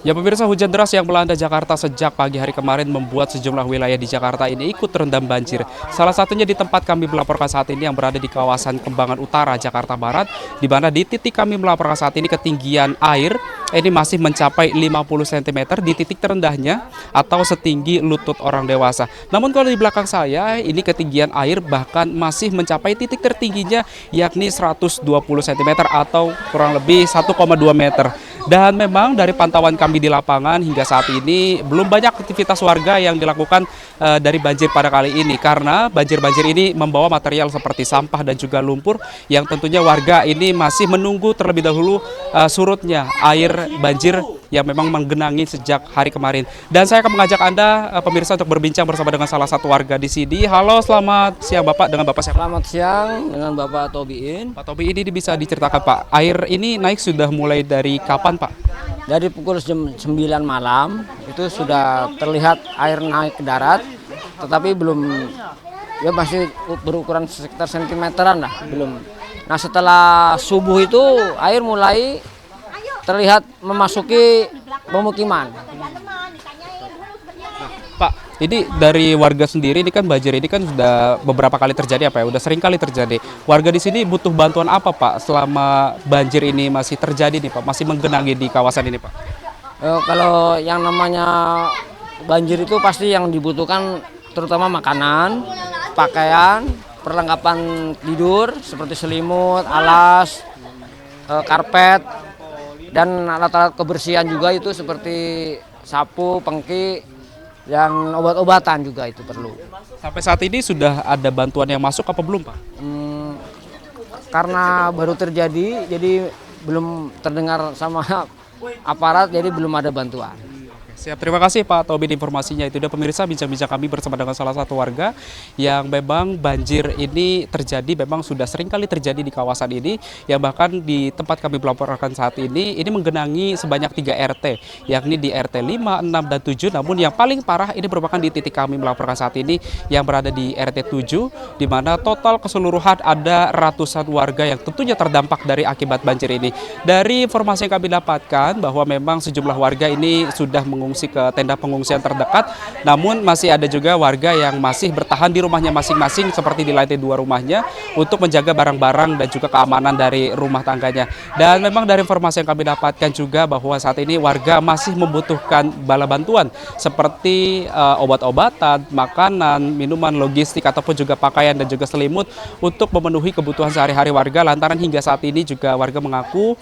Ya pemirsa, hujan deras yang melanda Jakarta sejak pagi hari kemarin membuat sejumlah wilayah di Jakarta ini ikut terendam banjir. Salah satunya di tempat kami melaporkan saat ini yang berada di kawasan Kembangan Utara, Jakarta Barat, di mana di titik kami melaporkan saat ini ketinggian air ini masih mencapai 50 cm di titik terendahnya atau setinggi lutut orang dewasa. Namun kalau di belakang saya ini ketinggian air bahkan masih mencapai titik tertingginya yakni 120 cm atau kurang lebih 1,2 meter. Dan memang dari pantauan kami di lapangan hingga saat ini belum banyak aktivitas warga yang dilakukan dari banjir pada kali ini karena banjir-banjir ini membawa material seperti sampah dan juga lumpur yang tentunya warga ini masih menunggu terlebih dahulu surutnya air banjir yang memang menggenangi sejak hari kemarin. Dan saya akan mengajak Anda pemirsa untuk berbincang bersama dengan salah satu warga di sini. Halo, selamat siang Bapak, dengan Bapak siapa? Selamat siang dengan Bapak Tobiin. Pak Tobi, ini bisa diceritakan Pak, air ini naik sudah mulai dari kapan Pak? Dari pukul jam 9 malam itu sudah terlihat air naik ke darat, tetapi belum, ya masih berukuran sekitar sentimeteran lah, belum. Nah setelah subuh itu air mulai terlihat memasuki pemukiman. Pak, ini dari warga sendiri ini kan banjir ini kan sudah beberapa kali terjadi apa ya? Udah sering kali terjadi. Warga di sini butuh bantuan apa Pak selama banjir ini masih terjadi nih Pak, masih menggenangi di kawasan ini Pak? Kalau yang namanya banjir itu pasti yang dibutuhkan terutama makanan, pakaian, perlengkapan tidur seperti selimut, alas, karpet, dan alat-alat kebersihan juga itu seperti sapu, pengki, dan obat-obatan juga itu perlu. Sampai saat ini sudah ada bantuan yang masuk apa belum Pak? Karena baru terjadi, jadi belum terdengar sama aparat, jadi belum ada bantuan. Siap, terima kasih Pak Tobin informasinya. Itu dia pemirsa bincang-bincang kami bersama dengan salah satu warga yang memang banjir ini terjadi, memang sudah sering kali terjadi di kawasan ini, yang bahkan di tempat kami melaporkan saat ini menggenangi sebanyak 3 RT, yakni di RT 5, 6, dan 7. Namun yang paling parah ini merupakan di titik kami melaporkan saat ini yang berada di RT 7, di mana total keseluruhan ada ratusan warga yang tentunya terdampak dari akibat banjir ini. Dari informasi yang kami dapatkan bahwa memang sejumlah warga ini sudah mengungsi ke tenda pengungsian terdekat, namun masih ada juga warga yang masih bertahan di rumahnya masing-masing seperti di lantai 2 rumahnya untuk menjaga barang-barang dan juga keamanan dari rumah tangganya. Dan memang dari informasi yang kami dapatkan juga bahwa saat ini warga masih membutuhkan bala bantuan seperti obat-obatan, makanan, minuman, logistik ataupun juga pakaian dan juga selimut untuk memenuhi kebutuhan sehari-hari warga, lantaran hingga saat ini juga warga mengaku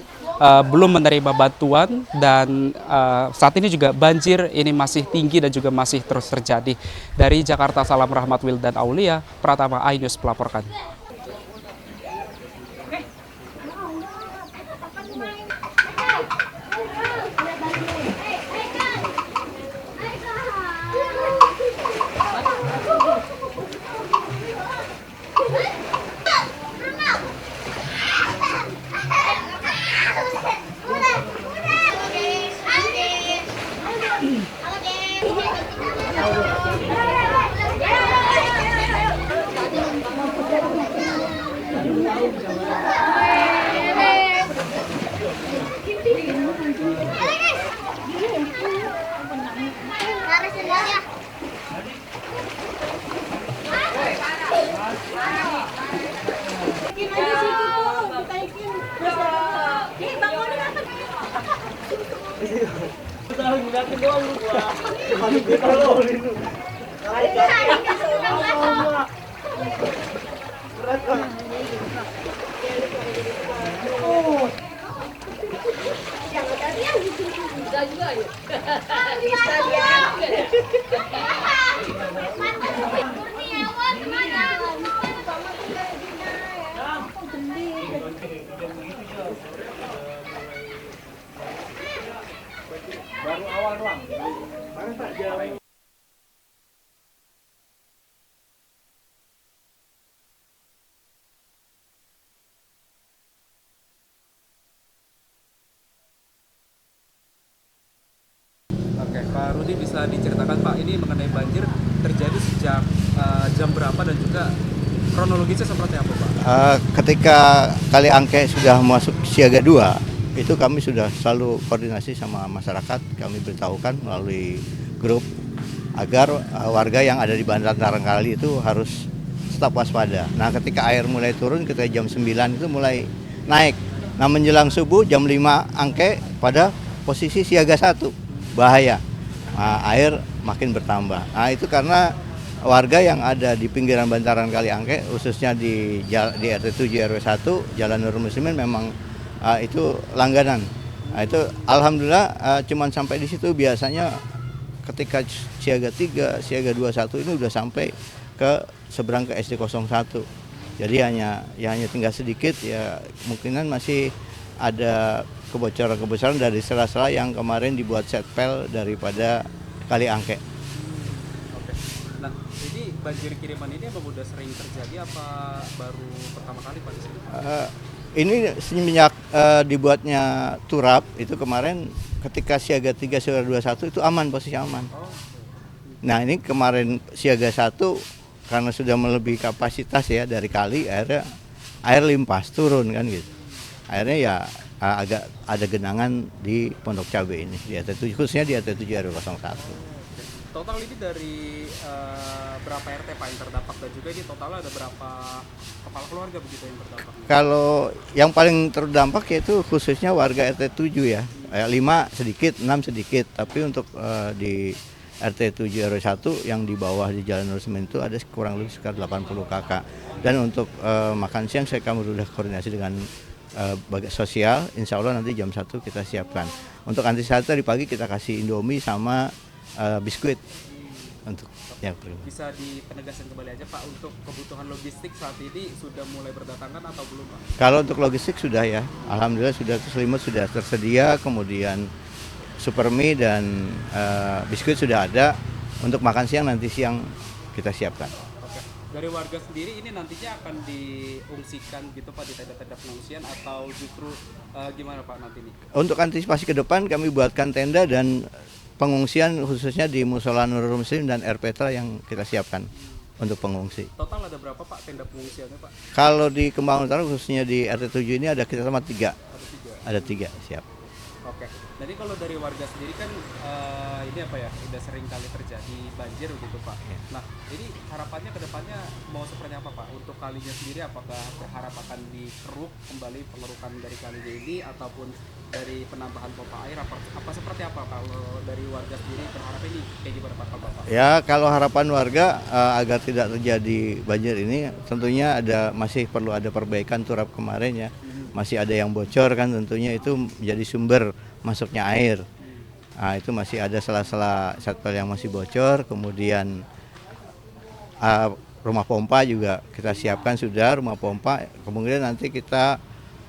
belum menerima bantuan dan saat ini juga banjir ini masih tinggi dan juga masih terus terjadi. Dari Jakarta, salam rahmat Wildan Aulia, Pratama iNews melaporkan. Oke, Pak Rudi bisa diceritakan Pak, ini mengenai banjir terjadi sejak jam berapa dan juga kronologisnya seperti apa Pak? Ketika Kali Angke sudah masuk siaga 2, itu kami sudah selalu koordinasi sama masyarakat, kami beritahukan melalui grup agar warga yang ada di bantaran kali itu harus tetap waspada. Nah, ketika air mulai turun, ketika jam 9 itu mulai naik. Nah, menjelang subuh jam 5 angke pada posisi siaga 1, bahaya. Nah, air makin bertambah. Nah, itu karena warga yang ada di pinggiran bantaran Kali Angke, khususnya di RT 7 RW 1 Jalan Nurul Muslimin memang itu langganan. Nah, itu alhamdulillah cuman sampai di situ. Biasanya ketika siaga 3, siaga 21 ini udah sampai ke seberang ke SD 01. Jadi hanya tinggal sedikit ya, kemungkinan masih ada kebocoran dari sela-sela yang kemarin dibuat setpel daripada Kali Angke. Nah, jadi banjir kiriman ini apa udah sering terjadi apa baru pertama kali Pak di sini? Ini semenjak dibuatnya turap itu kemarin ketika siaga 3 siaga 21 itu aman, posisi aman. Nah, ini kemarin siaga 1 karena sudah melebihi kapasitas ya dari kali, air limpas turun kan gitu. Akhirnya ya agak ada genangan di Pondok Cabe ini di RT 7, khususnya di RT 7 RW 01. Total ini dari berapa RT Pak yang terdampak dan juga ini totalnya ada berapa kepala keluarga begitu yang terdampak? Kalau yang paling terdampak yaitu khususnya warga RT 7 ya. 5 sedikit, 6 sedikit, tapi untuk di RT 7 RW 1 yang di bawah di Jalan Nurul Muslimin itu ada kurang lebih sekitar 80 kakak. Dan untuk makan siang kami sudah koordinasi dengan bagian sosial, insya Allah nanti jam 1 kita siapkan. Untuk antisipasi tadi pagi kita kasih Indomie sama biskuit untuk yang perlu. Bisa dipenegaskan kembali aja Pak, untuk kebutuhan logistik saat ini sudah mulai berdatangan atau belum Pak? Kalau untuk logistik sudah ya, alhamdulillah sudah selimut sudah tersedia, kemudian super mie dan biskuit sudah ada. Untuk makan siang nanti siang kita siapkan. Oke. Dari warga sendiri ini nantinya akan diungsikan gitu Pak di tenda-tenda pengungsian atau justru gimana Pak nanti nih? Untuk antisipasi ke depan kami buatkan tenda dan pengungsian khususnya di Musola Nurul Muslim dan RPTRA yang kita siapkan untuk pengungsi. Total ada berapa Pak tenda pengungsiannya Pak? Kalau di Kembangan Utara khususnya di RT 7 ini ada kita sama 3. Ada 3. Ada 3, siap. Oke. Jadi kalau dari warga sendiri kan ini apa ya, udah sering kali terjadi banjir begitu Pak. Nah, ini harapannya ke depannya mau seperti apa Pak? Untuk kalinya sendiri apakah berharap akan dikeruk kembali pengerukan dari kalinya ini ataupun dari penambahan pompa air apa seperti apa kalau dari warga sendiri berharap ini kayak gimana Pak kalau Bapak? Ya, kalau harapan warga agar tidak terjadi banjir ini tentunya masih perlu ada perbaikan turap kemarin ya. Masih ada yang bocor kan, tentunya itu menjadi sumber masuknya air. Nah, itu masih ada sela-sela setpel yang masih bocor, kemudian rumah pompa juga kita siapkan sudah, rumah pompa. Kemudian nanti kita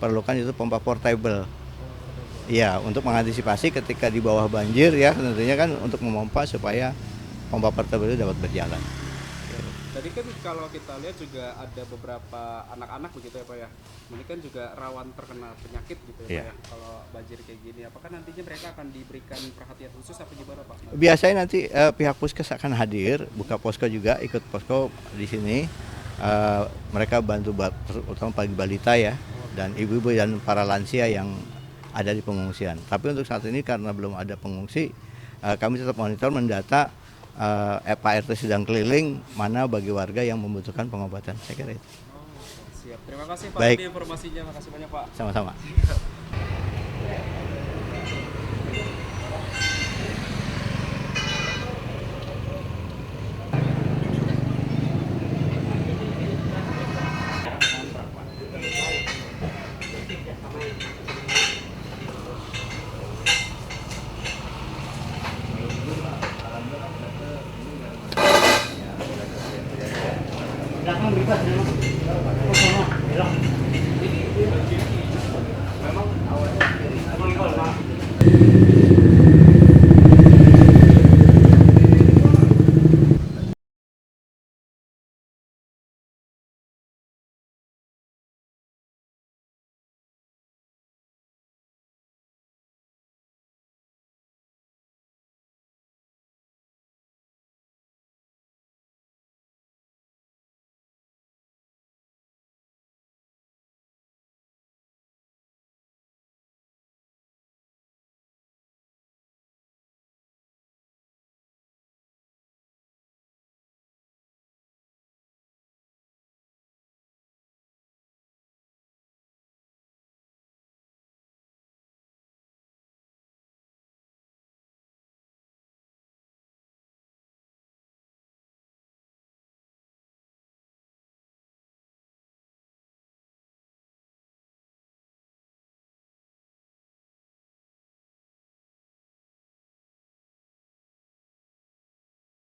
perlukan itu pompa portable. Ya, untuk mengantisipasi ketika di bawah banjir ya, tentunya kan untuk memompa supaya pompa portable itu dapat berjalan. Tadi kan kalau kita lihat juga ada beberapa anak-anak begitu ya Pak ya. Ini kan juga rawan terkena penyakit gitu ya Pak ya. Kalau banjir kayak gini, apakah nantinya mereka akan diberikan perhatian khusus apa gimana Pak? Biasanya nanti pihak puskes akan hadir, buka posko juga, ikut posko di sini. Mereka bantu terutama pagi balita ya, dan ibu-ibu dan para lansia yang ada di pengungsian. Tapi untuk saat ini karena belum ada pengungsi, kami tetap monitor, mendata Pak RT sedang keliling mana bagi warga yang membutuhkan pengobatan. Saya kira itu. Siap. Terima kasih Pak Baik. ini informasinya. Makasih banyak Pak. Sama-sama.